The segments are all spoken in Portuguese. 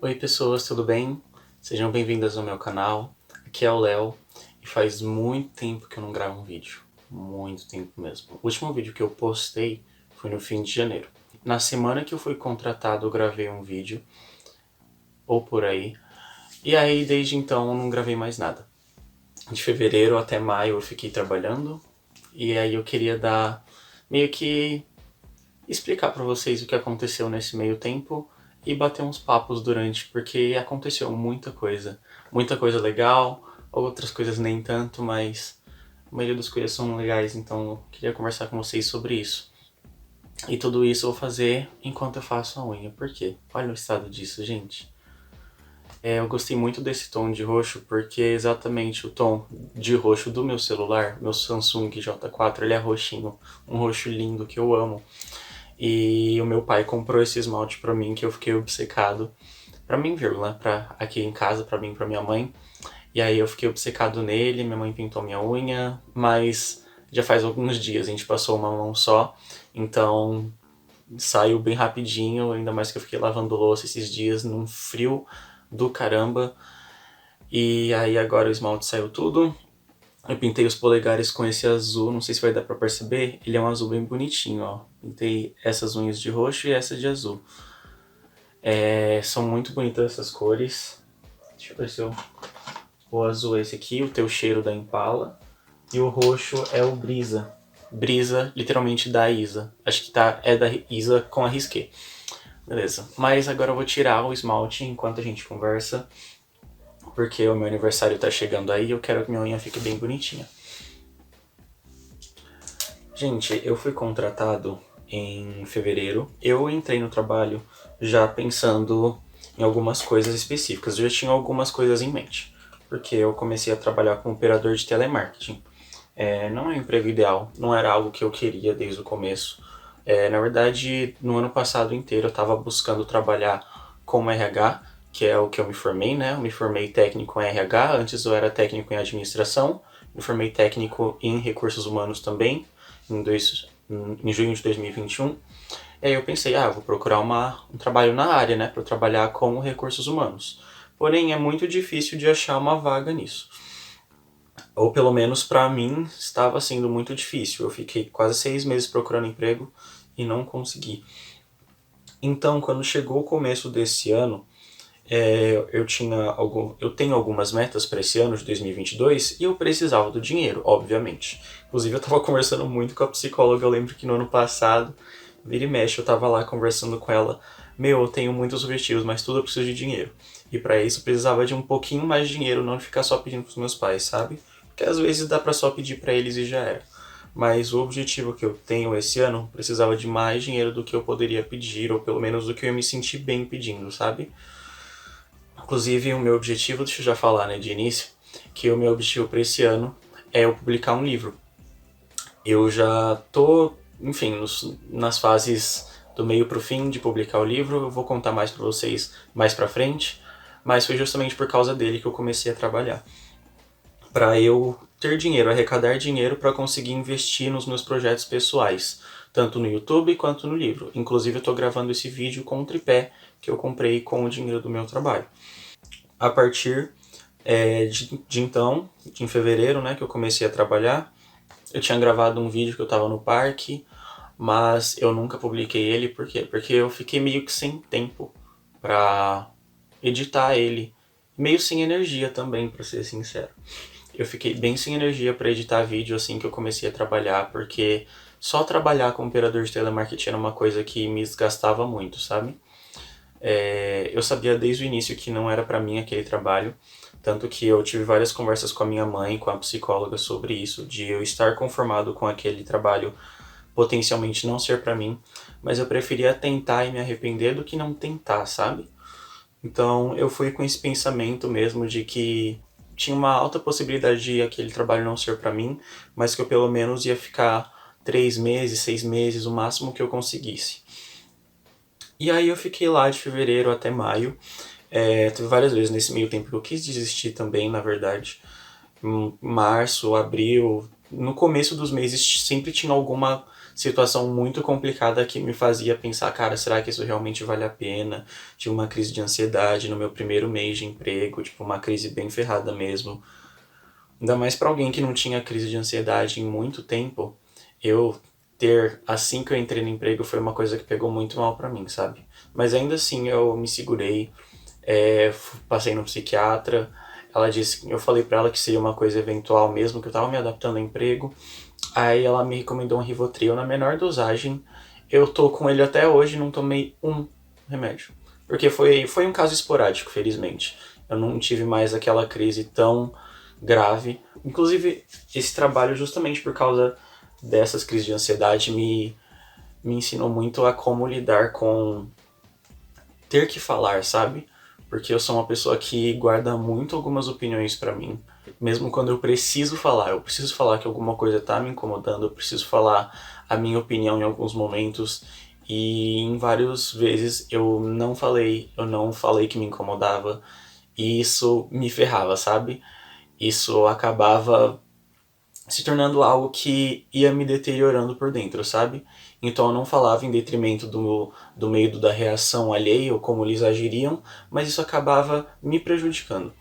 Oi pessoas, tudo bem? Sejam bem-vindas ao meu canal. Aqui é o Léo e faz muito tempo que eu não gravo um vídeo. Muito tempo mesmo. O último vídeo que eu postei foi no fim de janeiro. Na semana que eu fui contratado eu gravei um vídeo, ou por aí. E aí desde então eu não gravei mais nada. De fevereiro até maio eu fiquei trabalhando. E aí eu queria dar meio que explicar pra vocês o que aconteceu nesse meio tempo e bater uns papos durante, porque aconteceu muita coisa legal, outras coisas nem tanto, mas a maioria das coisas são legais, então eu queria conversar com vocês sobre isso. E tudo isso eu vou fazer enquanto eu faço a unha, por quê? Olha o estado disso, gente. Eu gostei muito desse tom de roxo porque é exatamente o tom de roxo do meu celular, meu Samsung J4, ele é roxinho, um roxo lindo que eu amo. E o meu pai comprou esse esmalte pra mim, que eu fiquei obcecado. Pra mim, vírgula, pra aqui em casa, pra mim e pra minha mãe. E aí eu fiquei obcecado nele, minha mãe pintou minha unha, mas já faz alguns dias, a gente passou uma mão só, então saiu bem rapidinho, ainda mais que eu fiquei lavando louça esses dias num frio do caramba. E aí agora o esmalte saiu tudo. Eu pintei os polegares com esse azul, não sei se vai dar pra perceber, ele é um azul bem bonitinho, ó. Pintei essas unhas de roxo e essa de azul. São muito bonitas essas cores. Deixa eu ver se eu... O azul é esse aqui, o Teu Cheiro da Impala. E o roxo é o Brisa. Brisa, literalmente da Isa. Acho que é da Isa com a Risqué. Beleza. Mas agora eu vou tirar o esmalte enquanto a gente conversa. Porque o meu aniversário tá chegando aí e eu quero que minha unha fique bem bonitinha. Gente, eu fui contratado em fevereiro. Eu entrei no trabalho já pensando em algumas coisas específicas. Eu já tinha algumas coisas em mente. Porque eu comecei a trabalhar como operador de telemarketing. Não é um emprego ideal, não era algo que eu queria desde o começo. Na verdade, no ano passado inteiro eu estava buscando trabalhar como RH, que é o que eu me formei, né? Eu me formei técnico em RH, antes eu era técnico em administração, me formei técnico em recursos humanos também, em junho de 2021. E aí eu pensei, vou procurar um trabalho na área, né? Para trabalhar com recursos humanos. Porém, é muito difícil de achar uma vaga nisso. Ou pelo menos pra mim estava sendo muito difícil. Eu fiquei quase 6 meses procurando emprego e não consegui. Então, quando chegou o começo desse ano, eu tenho algumas metas para esse ano de 2022 e eu precisava do dinheiro, obviamente. Inclusive eu estava conversando muito com a psicóloga, eu lembro que no ano passado, vira e mexe, eu estava lá conversando com ela, eu tenho muitos objetivos, mas tudo eu preciso de dinheiro. E para isso eu precisava de um pouquinho mais de dinheiro, não ficar só pedindo pros meus pais, sabe? Porque às vezes dá pra só pedir pra eles e já era. Mas o objetivo que eu tenho esse ano precisava de mais dinheiro do que eu poderia pedir, ou pelo menos do que eu ia me sentir bem pedindo, sabe? Inclusive, o meu objetivo, deixa eu já falar, né, de início, que o meu objetivo para esse ano é eu publicar um livro. Eu já tô, enfim, nas fases do meio pro fim de publicar o livro, eu vou contar mais pra vocês mais pra frente, mas foi justamente por causa dele que eu comecei a trabalhar. Para eu ter dinheiro, arrecadar dinheiro para conseguir investir nos meus projetos pessoais, tanto no YouTube quanto no livro. Inclusive eu estou gravando esse vídeo com um tripé que eu comprei com o dinheiro do meu trabalho. A partir em fevereiro, né, que eu comecei a trabalhar, eu tinha gravado um vídeo que eu estava no parque, mas eu nunca publiquei ele, por quê? Porque eu fiquei meio que sem tempo para editar ele, meio sem energia também, para ser sincero. Eu fiquei bem sem energia para editar vídeo assim que eu comecei a trabalhar, porque só trabalhar como operador de telemarketing era uma coisa que me desgastava muito, sabe? Eu sabia desde o início que não era para mim aquele trabalho, tanto que eu tive várias conversas com a minha mãe, com a psicóloga sobre isso, de eu estar conformado com aquele trabalho potencialmente não ser para mim, mas eu preferia tentar e me arrepender do que não tentar, sabe? Então eu fui com esse pensamento mesmo de que tinha uma alta possibilidade de aquele trabalho não ser para mim, mas que eu pelo menos ia ficar 3 meses, 6 meses, o máximo que eu conseguisse. E aí eu fiquei lá de fevereiro até maio. Teve várias vezes nesse meio tempo que eu quis desistir também, na verdade. Março, abril, no começo dos meses sempre tinha alguma situação muito complicada que me fazia pensar, cara, será que isso realmente vale a pena? Tive uma crise de ansiedade no meu primeiro mês de emprego, tipo, uma crise bem ferrada mesmo. Ainda mais pra alguém que não tinha crise de ansiedade em muito tempo, eu ter, assim que eu entrei no emprego, foi uma coisa que pegou muito mal pra mim, sabe? Mas ainda assim eu me segurei, passei no psiquiatra, ela disse, eu falei pra ela que seria uma coisa eventual mesmo, que eu tava me adaptando ao emprego, aí ela me recomendou um Rivotril na menor dosagem, eu tô com ele até hoje, não tomei um remédio, porque foi um caso esporádico, felizmente, eu não tive mais aquela crise tão grave, inclusive esse trabalho justamente por causa dessas crises de ansiedade me ensinou muito a como lidar com ter que falar, sabe? Porque eu sou uma pessoa que guarda muito algumas opiniões pra mim. Mesmo quando eu preciso falar que alguma coisa tá me incomodando, eu preciso falar a minha opinião em alguns momentos. E em várias vezes eu não falei que me incomodava. E isso me ferrava, sabe? Isso acabava se tornando algo que ia me deteriorando por dentro, sabe? Então eu não falava em detrimento do medo da reação alheia ou como eles agiriam, mas isso acabava me prejudicando.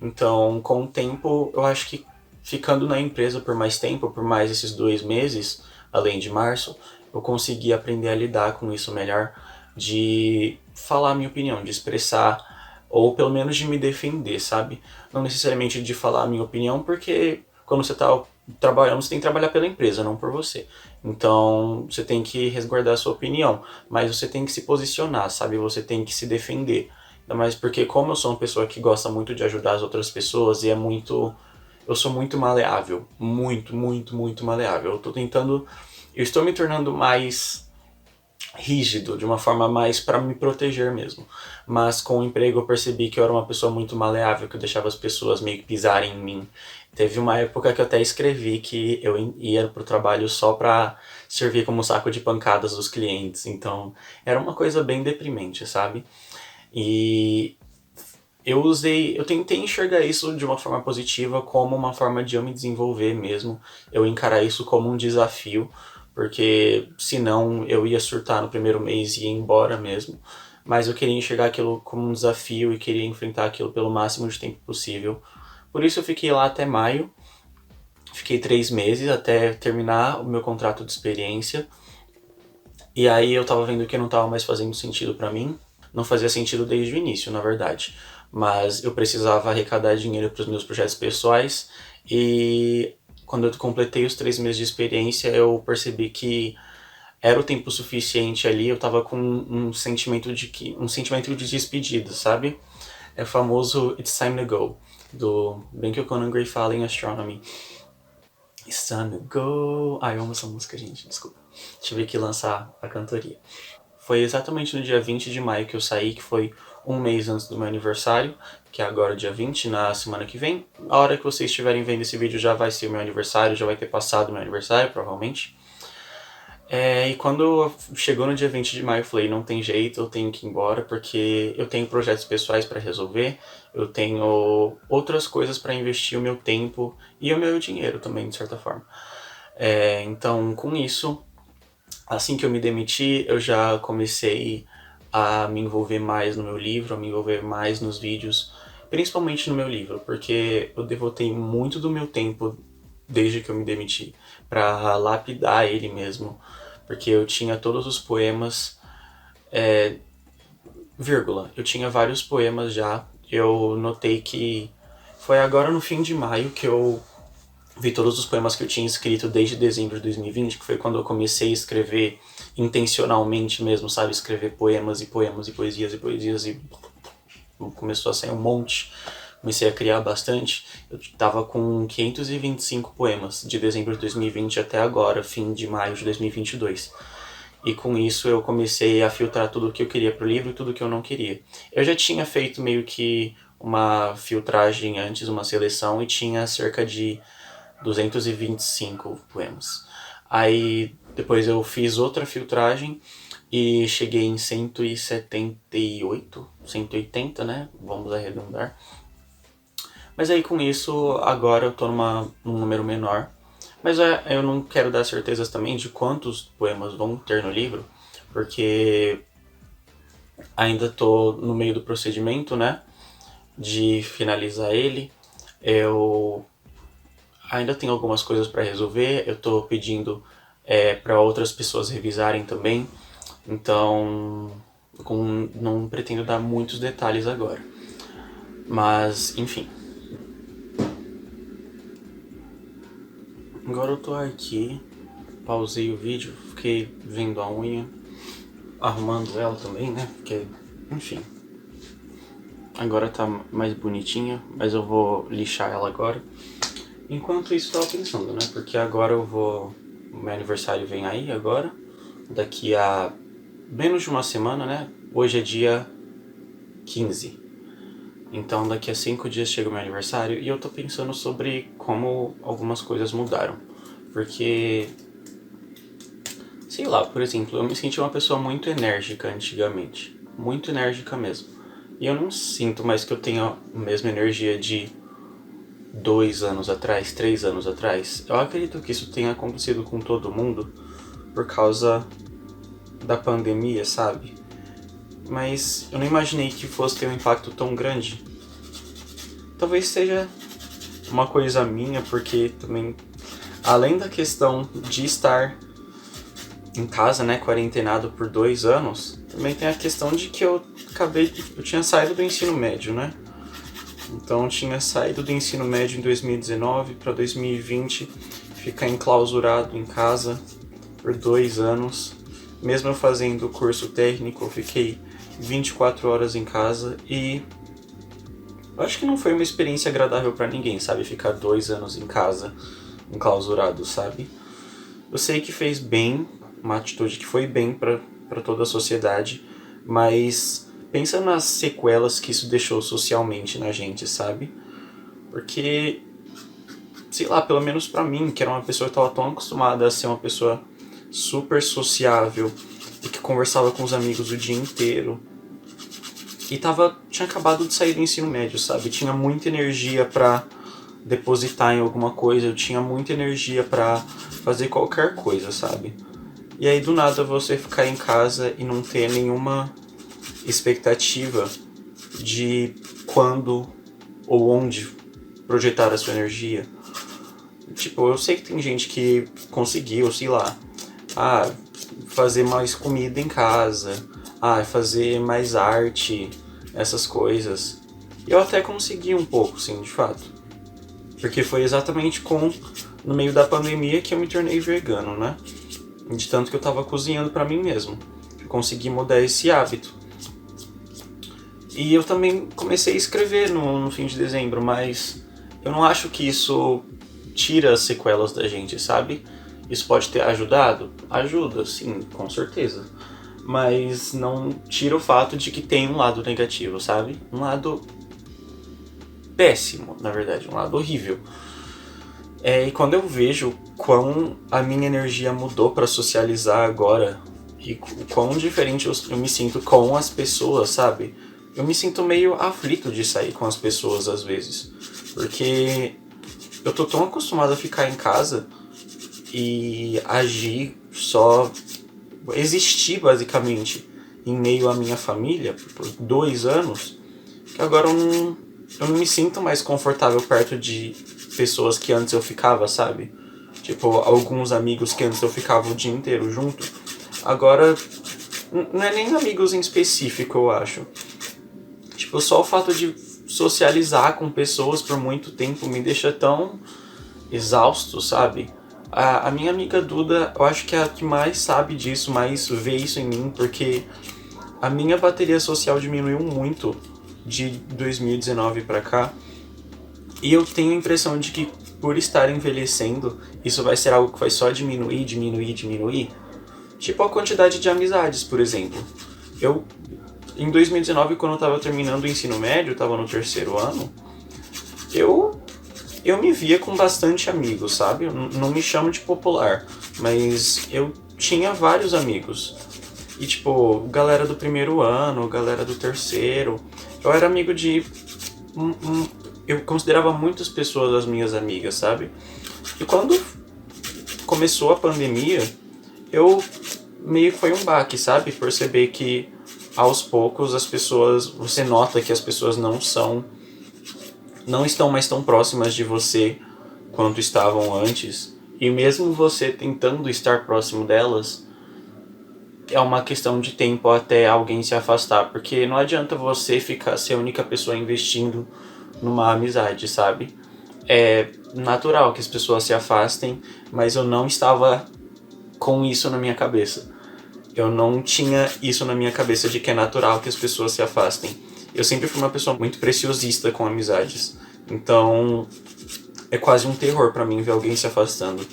Então, com o tempo, eu acho que ficando na empresa por mais tempo, por mais esses 2 meses, além de março, eu consegui aprender a lidar com isso melhor, de falar a minha opinião, de expressar, ou pelo menos de me defender, sabe? Não necessariamente de falar a minha opinião, porque quando você está trabalhando, você tem que trabalhar pela empresa, não por você. Então, você tem que resguardar a sua opinião, mas você tem que se posicionar, sabe? Você tem que se defender. Ainda mais porque como eu sou uma pessoa que gosta muito de ajudar as outras pessoas e eu sou muito maleável, muito maleável. Eu estou me tornando mais rígido, de uma forma mais para me proteger mesmo. Mas com o emprego eu percebi que eu era uma pessoa muito maleável, que eu deixava as pessoas meio que pisarem em mim. Teve uma época que eu até escrevi que eu ia pro trabalho só pra servir como saco de pancadas dos clientes. Então, era uma coisa bem deprimente, sabe? E eu tentei enxergar isso de uma forma positiva, como uma forma de eu me desenvolver mesmo, eu encarar isso como um desafio, porque senão eu ia surtar no primeiro mês e ia embora mesmo. Mas eu queria enxergar aquilo como um desafio e queria enfrentar aquilo pelo máximo de tempo possível. Por isso eu fiquei lá até maio, fiquei 3 meses até terminar o meu contrato de experiência. E aí eu tava vendo que não tava mais fazendo sentido pra mim. Não fazia sentido desde o início, na verdade. Mas eu precisava arrecadar dinheiro para os meus projetos pessoais e quando eu completei os 3 meses de experiência eu percebi que era o tempo suficiente ali, eu tava com um sentimento de despedida, sabe? É o famoso It's Time to Go, do bem que o Conan Gray fala em Astronomy. It's time to go. Ai, eu amo essa música, gente, desculpa. Tive que lançar a cantoria. Foi exatamente no dia 20 de maio que eu saí, que foi um mês antes do meu aniversário, que é agora dia 20, na semana que vem. A hora que vocês estiverem vendo esse vídeo já vai ser o meu aniversário, já vai ter passado o meu aniversário, provavelmente. E quando chegou no dia 20 de maio eu falei, não tem jeito, eu tenho que ir embora, porque eu tenho projetos pessoais para resolver, eu tenho outras coisas para investir o meu tempo e o meu dinheiro também, de certa forma. Então, com isso, assim que eu me demiti, eu já comecei a me envolver mais no meu livro, a me envolver mais nos vídeos, principalmente no meu livro, porque eu devotei muito do meu tempo desde que eu me demiti para lapidar ele mesmo, porque eu tinha todos os poemas, vírgula, eu tinha vários poemas já, eu notei que foi agora no fim de maio que eu vi todos os poemas que eu tinha escrito desde dezembro de 2020, que foi quando eu comecei a escrever intencionalmente mesmo, sabe? Escrever poemas e poemas e poesias e poesias e começou a sair um monte. Comecei a criar bastante. Eu tava com 525 poemas de dezembro de 2020 até agora, fim de maio de 2022. E com isso eu comecei a filtrar tudo o que eu queria pro livro e tudo o que eu não queria. Eu já tinha feito meio que uma filtragem antes, uma seleção, e tinha cerca de 225 poemas. Aí depois eu fiz outra filtragem e cheguei em 178, 180, né? Vamos arredondar. Mas aí com isso, agora eu tô num número menor. Mas eu não quero dar certezas também de quantos poemas vão ter no livro, porque ainda tô no meio do procedimento, né, de finalizar ele. Eu ainda tenho algumas coisas para resolver, eu tô pedindo para outras pessoas revisarem também, então não pretendo dar muitos detalhes agora. Mas, enfim. Agora eu tô aqui, pausei o vídeo, fiquei vendo a unha, arrumando ela também, né? Porque, enfim. Agora tá mais bonitinha, mas eu vou lixar ela agora. Enquanto isso, eu tava pensando, né? Porque agora eu vou... O meu aniversário vem aí agora, daqui a menos de uma semana, né? Hoje é dia 15. Então daqui a 5 dias chega o meu aniversário e eu tô pensando sobre como algumas coisas mudaram. Porque, sei lá, por exemplo, eu me senti uma pessoa muito enérgica antigamente. Muito enérgica mesmo. E eu não sinto mais que eu tenho a mesma energia de 2 anos atrás, 3 anos atrás. Eu acredito que isso tenha acontecido com todo mundo por causa da pandemia, sabe? Mas eu não imaginei que fosse ter um impacto tão grande. Talvez seja uma coisa minha, porque também, além da questão de estar em casa, né, quarentenado por 2 anos, também tem a questão de que eu tinha saído do ensino médio, né? Então eu tinha saído do ensino médio em 2019 para 2020, ficar enclausurado em casa por 2 anos. Mesmo eu fazendo o curso técnico, eu fiquei 24 horas em casa e eu acho que não foi uma experiência agradável para ninguém, sabe? Ficar 2 anos em casa, enclausurado, sabe? Eu sei que fez bem, uma atitude que foi bem para toda a sociedade, mas pensa nas sequelas que isso deixou socialmente na gente, sabe? Porque, sei lá, pelo menos pra mim, que era uma pessoa que tava tão acostumada a ser uma pessoa super sociável e que conversava com os amigos o dia inteiro, e tinha acabado de sair do ensino médio, sabe? Tinha muita energia pra depositar em alguma coisa, eu tinha muita energia pra fazer qualquer coisa, sabe? E aí do nada você ficar em casa e não ter nenhuma expectativa de quando ou onde projetar a sua energia. Tipo, eu sei que tem gente que conseguiu, sei lá, fazer mais comida em casa, fazer mais arte, essas coisas. Eu até consegui um pouco, sim, de fato. Porque foi exatamente no meio da pandemia que eu me tornei vegano, né? De tanto que eu tava cozinhando pra mim mesmo. Eu consegui mudar esse hábito. E eu também comecei a escrever no fim de dezembro, mas eu não acho que isso tira as sequelas da gente, sabe? Isso pode ter ajudado? Ajuda, sim, com certeza. Mas não tira o fato de que tem um lado negativo, sabe? Um lado péssimo, na verdade, um lado horrível. E quando eu vejo quão a minha energia mudou pra socializar agora e quão diferente eu me sinto com as pessoas, sabe? Eu me sinto meio aflito de sair com as pessoas às vezes, porque eu tô tão acostumado a ficar em casa e agir, só existir basicamente em meio à minha família por 2 anos, que agora eu não me sinto mais confortável perto de pessoas que antes eu ficava, sabe? Tipo, alguns amigos que antes eu ficava o dia inteiro junto. Agora, não é nem amigos em específico, eu acho. Tipo, só o fato de socializar com pessoas por muito tempo me deixa tão exausto, sabe? A minha amiga Duda, eu acho que é a que mais sabe disso, mais vê isso em mim, porque a minha bateria social diminuiu muito de 2019 pra cá. E eu tenho a impressão de que por estar envelhecendo, isso vai ser algo que vai só diminuir. Tipo a quantidade de amizades, por exemplo. Em 2019, quando eu tava terminando o ensino médio, eu tava no 3º ano, eu me via com bastante amigos, sabe? Eu não me chamo de popular, mas eu tinha vários amigos. E tipo, galera do 1º ano, galera do 3º. Eu era amigo de... eu considerava muitas pessoas as minhas amigas, sabe? E quando começou a pandemia, eu meio que foi um baque, sabe? Perceber que aos poucos as pessoas, você nota que as pessoas não estão mais tão próximas de você quanto estavam antes. E mesmo você tentando estar próximo delas, é uma questão de tempo até alguém se afastar, porque não adianta você ficar ser a única pessoa investindo numa amizade, sabe? É natural que as pessoas se afastem, mas eu não estava com isso na minha cabeça. Eu não tinha isso na minha cabeça de que é natural que as pessoas se afastem. Eu sempre fui uma pessoa muito preciosista com amizades. Então, é quase um terror pra mim ver alguém se afastando.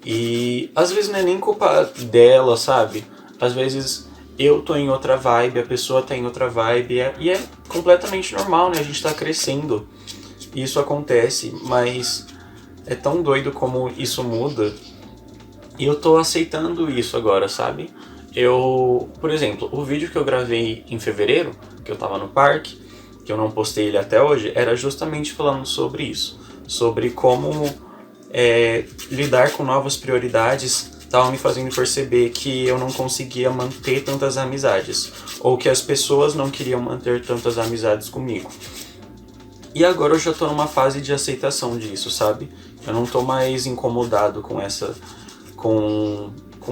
E às vezes não é nem culpa dela, sabe? Às vezes eu tô em outra vibe, a pessoa tá em outra vibe, e é completamente normal, né? A gente tá crescendo. E isso acontece, mas é tão doido como isso muda. E eu tô aceitando isso agora, sabe? Por exemplo, o vídeo que eu gravei em fevereiro, que eu tava no parque, que eu não postei ele até hoje, era justamente falando sobre isso. Sobre como lidar com novas prioridades estava me fazendo perceber que eu não conseguia manter tantas amizades. Ou que as pessoas não queriam manter tantas amizades comigo. E agora eu já tô numa fase de aceitação disso, sabe? Eu não tô mais incomodado com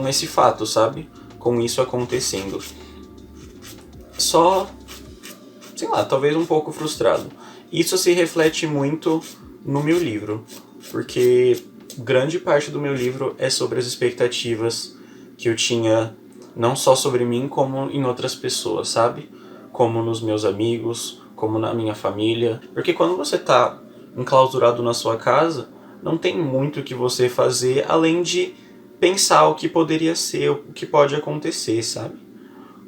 esse fato, sabe? Com isso acontecendo. Só, sei lá, talvez um pouco frustrado. Isso se reflete muito no meu livro, porque grande parte do meu livro é sobre as expectativas que eu tinha, não só sobre mim, como em outras pessoas, sabe? Como nos meus amigos, como na minha família. Porque quando você tá enclausurado na sua casa, não tem muito o que você fazer além de pensar o que poderia ser, o que pode acontecer, sabe?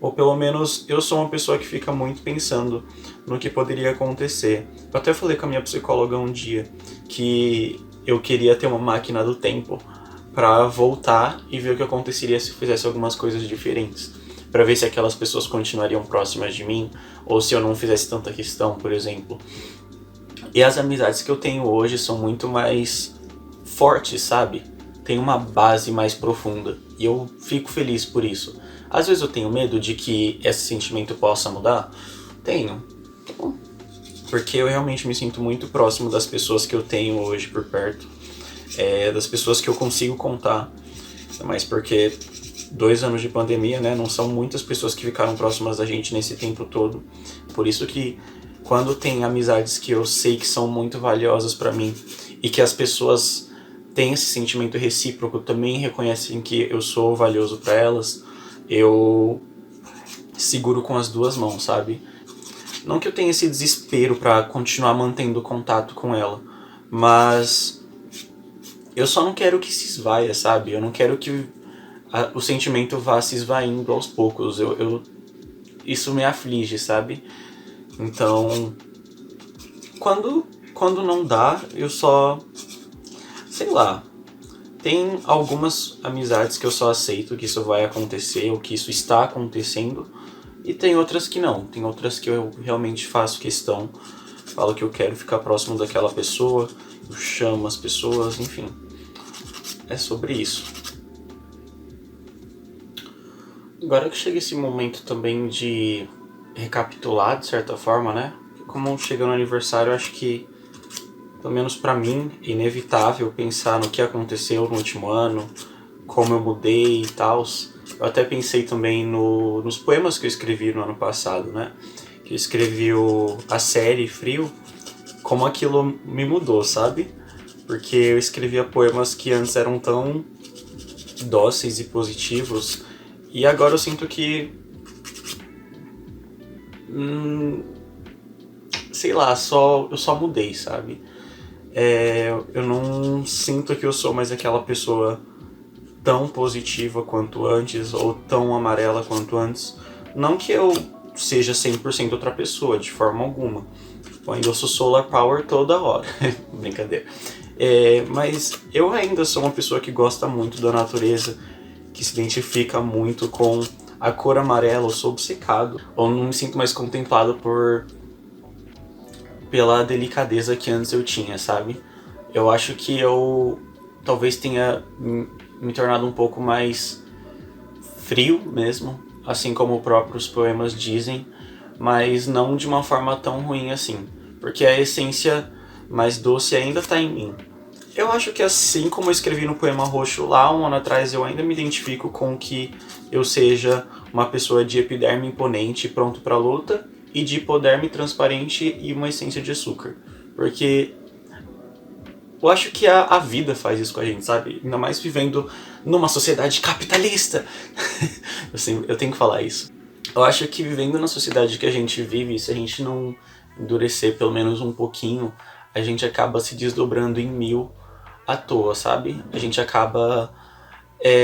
Ou pelo menos eu sou uma pessoa que fica muito pensando no que poderia acontecer. Eu até falei com a minha psicóloga um dia que eu queria ter uma máquina do tempo pra voltar e ver o que aconteceria se eu fizesse algumas coisas diferentes. Pra ver se aquelas pessoas continuariam próximas de mim, ou se eu não fizesse tanta questão, por exemplo. E as amizades que eu tenho hoje são muito mais fortes, sabe? Tem uma base mais profunda. E eu fico feliz por isso. Às vezes eu tenho medo de que esse sentimento possa mudar. Tenho. Porque eu realmente me sinto muito próximo das pessoas que eu tenho hoje por perto. Das pessoas que eu consigo contar. Mas porque 2 anos de pandemia, né? Não são muitas pessoas que ficaram próximas da gente nesse tempo todo. Por isso que quando tem amizades que eu sei que são muito valiosas pra mim e que as pessoas têm esse sentimento recíproco, também reconhecem que eu sou valioso pra elas, eu seguro com as 2 mãos, sabe? Não que eu tenha esse desespero pra continuar mantendo contato com ela, mas eu só não quero que se esvaia, sabe? Eu não quero que o sentimento vá se esvaindo aos poucos. Isso me aflige, sabe? Então, quando não dá, eu só, sei lá, tem algumas amizades que eu só aceito que isso vai acontecer ou que isso está acontecendo, e tem outras que não. Tem outras que eu realmente faço questão, falo que eu quero ficar próximo daquela pessoa, eu chamo as pessoas, enfim. É sobre isso. Agora que chega esse momento também de recapitular, de certa forma, né? Como chega no aniversário, eu acho que, pelo menos pra mim, é inevitável pensar no que aconteceu no último ano, como eu mudei e tal. Eu até pensei também nos poemas que eu escrevi no ano passado, né? Que eu escrevi a série Frio, como aquilo me mudou, sabe? Porque eu escrevia poemas que antes eram tão dóceis e positivos, e agora eu sinto que sei lá, eu só mudei, sabe? Eu não sinto que eu sou mais aquela pessoa tão positiva quanto antes, ou tão amarela quanto antes. Não que eu seja 100% outra pessoa, de forma alguma. Eu ainda sou solar power toda hora. Brincadeira. Mas eu ainda sou uma pessoa que gosta muito da natureza, que se identifica muito com a cor amarela. Eu sou obcecado. Eu não me sinto mais contemplado pela delicadeza que antes eu tinha, sabe? Eu acho que eu talvez tenha me tornado um pouco mais frio mesmo, assim como próprios poemas dizem, mas não de uma forma tão ruim assim, porque a essência mais doce ainda está em mim. Eu acho que assim como eu escrevi no Poema Roxo lá um ano atrás, eu ainda me identifico com que eu seja uma pessoa de epiderme imponente, pronto para luta, e de hipoderme transparente e uma essência de açúcar. Porque eu acho que a vida faz isso com a gente, sabe? Ainda mais vivendo numa sociedade capitalista. Eu tenho que falar isso. Eu acho que vivendo na sociedade que a gente vive, se a gente não endurecer pelo menos um pouquinho, a gente acaba se desdobrando em mil à toa, sabe? A gente acaba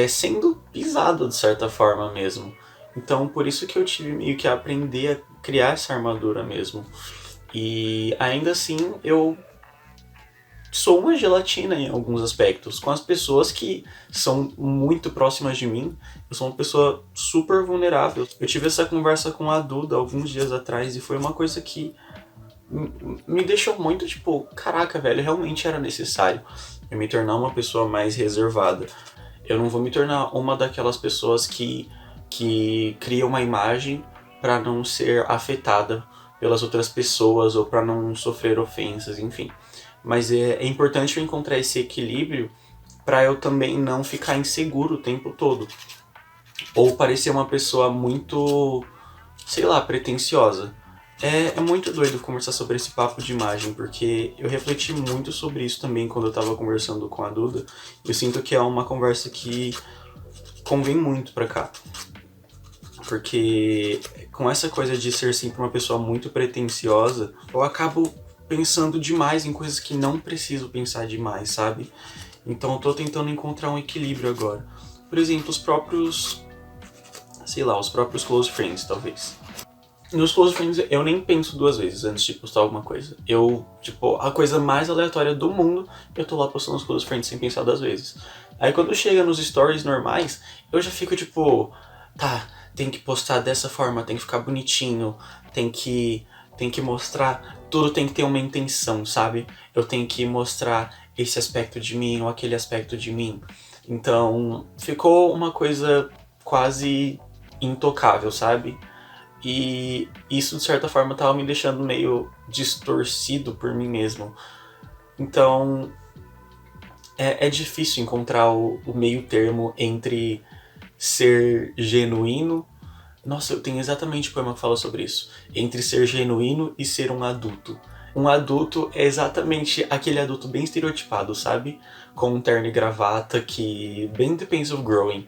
sendo pisado de certa forma mesmo. Então por isso que eu tive meio que aprender a criar essa armadura mesmo. E ainda assim eu sou uma gelatina em alguns aspectos. Com as pessoas que são muito próximas de mim, eu sou uma pessoa super vulnerável. Eu tive essa conversa com a Duda alguns dias atrás e foi uma coisa que me deixou muito tipo, caraca, velho, realmente era necessário eu me tornar uma pessoa mais reservada. Eu não vou me tornar uma daquelas pessoas que cria uma imagem para não ser afetada pelas outras pessoas ou para não sofrer ofensas, enfim. Mas é importante eu encontrar esse equilíbrio para eu também não ficar inseguro o tempo todo. Ou parecer uma pessoa muito, sei lá, pretensiosa. É muito doido conversar sobre esse papo de imagem, porque eu refleti muito sobre isso também quando eu tava conversando com a Duda. Eu sinto que é uma conversa que convém muito pra cá. Porque com essa coisa de ser sempre uma pessoa muito pretensiosa, eu acabo pensando demais em coisas que não preciso pensar demais, sabe? Então eu tô tentando encontrar um equilíbrio agora. Por exemplo, os próprios close friends, talvez. Nos close friends eu nem penso duas vezes antes de postar alguma coisa. A coisa mais aleatória do mundo, eu tô lá postando os close friends sem pensar duas vezes. Aí quando chega nos stories normais, eu já fico tipo, tá, tem que postar dessa forma, tem que ficar bonitinho, tem que mostrar, tudo tem que ter uma intenção, sabe? Eu tenho que mostrar esse aspecto de mim ou aquele aspecto de mim. Então, ficou uma coisa quase intocável, sabe? E isso, de certa forma, tava me deixando meio distorcido por mim mesmo. Então, é difícil encontrar o meio termo entre ser genuíno. Nossa, eu tenho exatamente um poema que fala sobre isso. Entre ser genuíno e ser um adulto. Um adulto é exatamente aquele adulto bem estereotipado, sabe? Com um terno e gravata que bem depends of growing.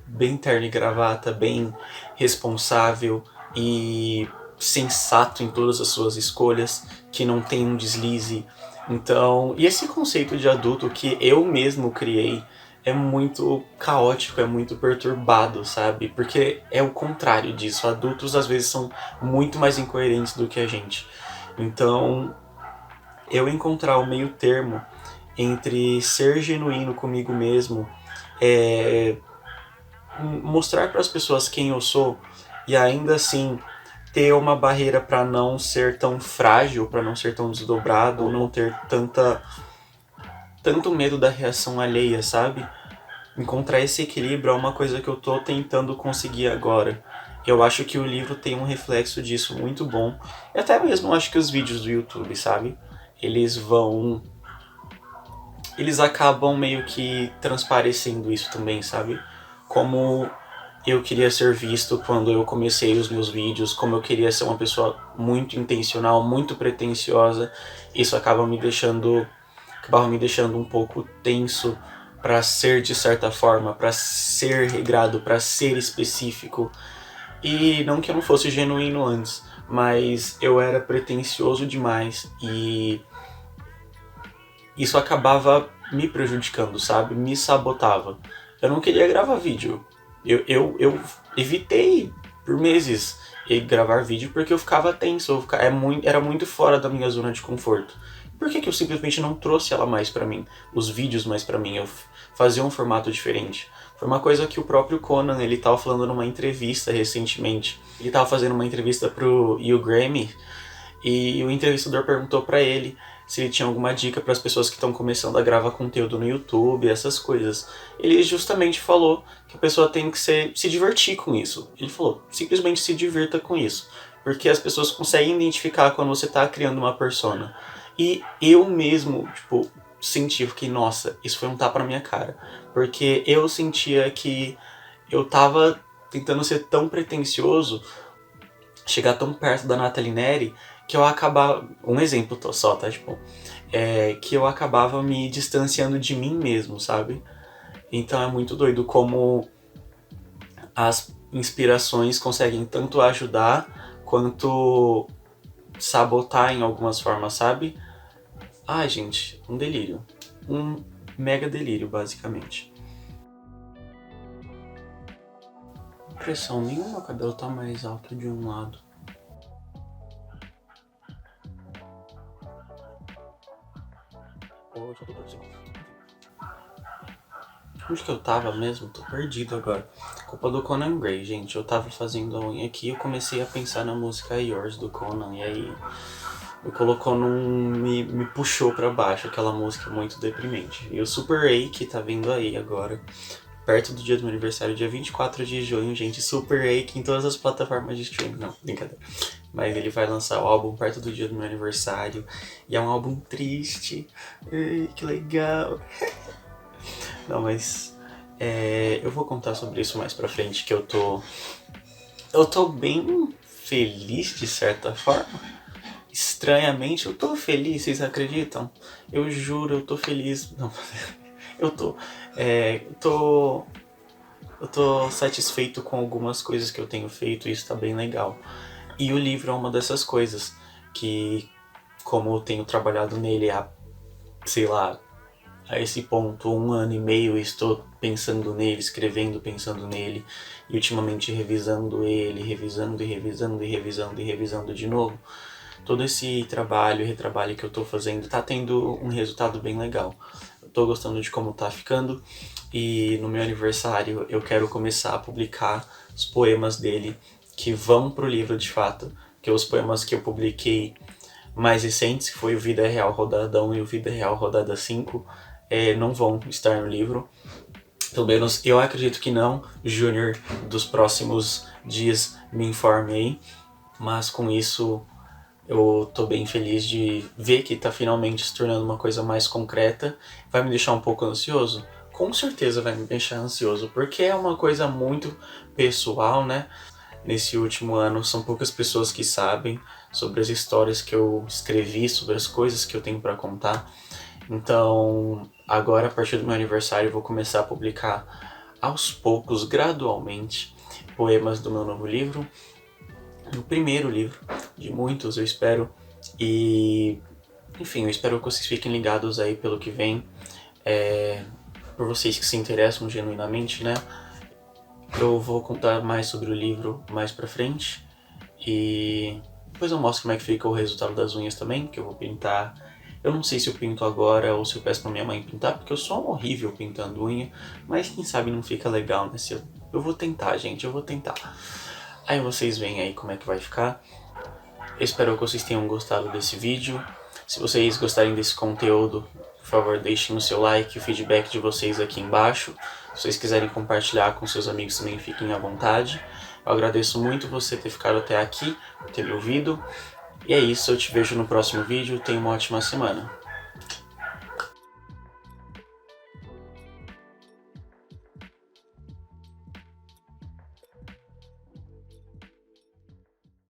Bem terno e gravata, bem responsável e sensato em todas as suas escolhas, que não tem um deslize. Então, e esse conceito de adulto que eu mesmo criei é muito caótico, é muito perturbado, sabe? Porque é o contrário disso. Adultos às vezes são muito mais incoerentes do que a gente. Então, eu encontrar o meio termo entre ser genuíno comigo mesmo, mostrar para as pessoas quem eu sou e ainda assim ter uma barreira para não ser tão frágil, para não ser tão desdobrado, não ter tanto medo da reação alheia, sabe? Encontrar esse equilíbrio é uma coisa que eu tô tentando conseguir agora. Eu acho que o livro tem um reflexo disso muito bom. E até mesmo acho que os vídeos do YouTube, sabe? Eles acabam meio que transparecendo isso também, sabe? Como eu queria ser visto quando eu comecei os meus vídeos, como eu queria ser uma pessoa muito intencional, muito pretensiosa. Isso acaba me deixando um pouco tenso para ser de certa forma, para ser regrado, para ser específico. E não que eu não fosse genuíno antes, mas eu era pretensioso demais e isso acabava me prejudicando, sabe? Me sabotava. Eu não queria gravar vídeo. Eu evitei por meses gravar vídeo porque eu ficava tenso, era muito fora da minha zona de conforto. Por que eu simplesmente não trouxe ela mais pra mim? Os vídeos mais pra mim, eu fazia um formato diferente. Foi uma coisa que o próprio Conan, ele tava falando numa entrevista recentemente. Ele tava fazendo uma entrevista pro You Grammy e o entrevistador perguntou pra ele se ele tinha alguma dica para as pessoas que estão começando a gravar conteúdo no YouTube, essas coisas. Ele justamente falou que a pessoa tem que se divertir com isso. Ele falou, simplesmente se divirta com isso. Porque as pessoas conseguem identificar quando você tá criando uma persona. E eu mesmo, tipo, senti, fiquei, nossa, isso foi um tapa na minha cara. Porque eu sentia que eu tava tentando ser tão pretensioso, chegar tão perto da Nathalie Neri, que eu acabava... Um exemplo só, tá? Tipo, que eu acabava me distanciando de mim mesmo, sabe? Então é muito doido como as inspirações conseguem tanto ajudar quanto sabotar em algumas formas, sabe? Ai, gente, um delírio. Um mega delírio, basicamente. Impressão nenhuma, meu cabelo tá mais alto de um lado. Onde que eu tava mesmo? Tô perdido agora. Culpa do Conan Gray, gente. Eu tava fazendo a unha aqui e eu comecei a pensar na música Yours do Conan. E aí me colocou me puxou pra baixo, aquela música muito deprimente. E o Super A, que tá vindo aí agora, perto do dia do meu aniversário, dia 24 de junho, gente. Super A em todas as plataformas de streaming. Não, brincadeira. Mas ele vai lançar o álbum perto do dia do meu aniversário. E é um álbum triste. Ai, que legal. Não, mas eu vou contar sobre isso mais pra frente, que eu tô bem feliz de certa forma. Estranhamente, eu tô feliz, vocês acreditam? Eu juro, eu tô feliz. Não, eu tô satisfeito com algumas coisas que eu tenho feito e isso tá bem legal. E o livro é uma dessas coisas que, como eu tenho trabalhado nele há, sei lá, a esse ponto, 1 ano e meio, eu estou pensando nele, escrevendo, pensando nele, e ultimamente revisando ele, revisando e revisando e revisando e revisando de novo. Todo esse trabalho e retrabalho que eu tô fazendo tá tendo um resultado bem legal. Eu tô gostando de como tá ficando, e no meu aniversário eu quero começar a publicar os poemas dele que vão pro livro de fato, que os poemas que eu publiquei mais recentes, que foi o Vida Real Rodada 1 e o Vida Real Rodada 5, não vão estar no livro. Pelo menos eu acredito que não. Júnior dos próximos dias me informe aí. Mas com isso eu tô bem feliz de ver que tá finalmente se tornando uma coisa mais concreta. Vai me deixar um pouco ansioso? Com certeza vai me deixar ansioso, porque é uma coisa muito pessoal, né? Nesse último ano são poucas pessoas que sabem sobre as histórias que eu escrevi, sobre as coisas que eu tenho pra contar. Então, agora, a partir do meu aniversário, eu vou começar a publicar aos poucos, gradualmente, poemas do meu novo livro. O primeiro livro de muitos, eu espero. E, enfim, eu espero que vocês fiquem ligados aí pelo que vem. Por vocês que se interessam genuinamente, né? Eu vou contar mais sobre o livro mais pra frente. E depois eu mostro como é que fica o resultado das unhas também, que eu vou pintar. Eu não sei se eu pinto agora ou se eu peço pra minha mãe pintar, porque eu sou um horrível pintando unha, mas quem sabe não fica legal, né? Eu vou tentar, gente, eu vou tentar. Aí vocês veem aí como é que vai ficar. Eu espero que vocês tenham gostado desse vídeo. Se vocês gostarem desse conteúdo, por favor, deixem o seu like, o feedback de vocês aqui embaixo. Se vocês quiserem compartilhar com seus amigos também, fiquem à vontade. Eu agradeço muito você ter ficado até aqui, ter me ouvido. E é isso, eu te vejo no próximo vídeo. Tenha uma ótima semana.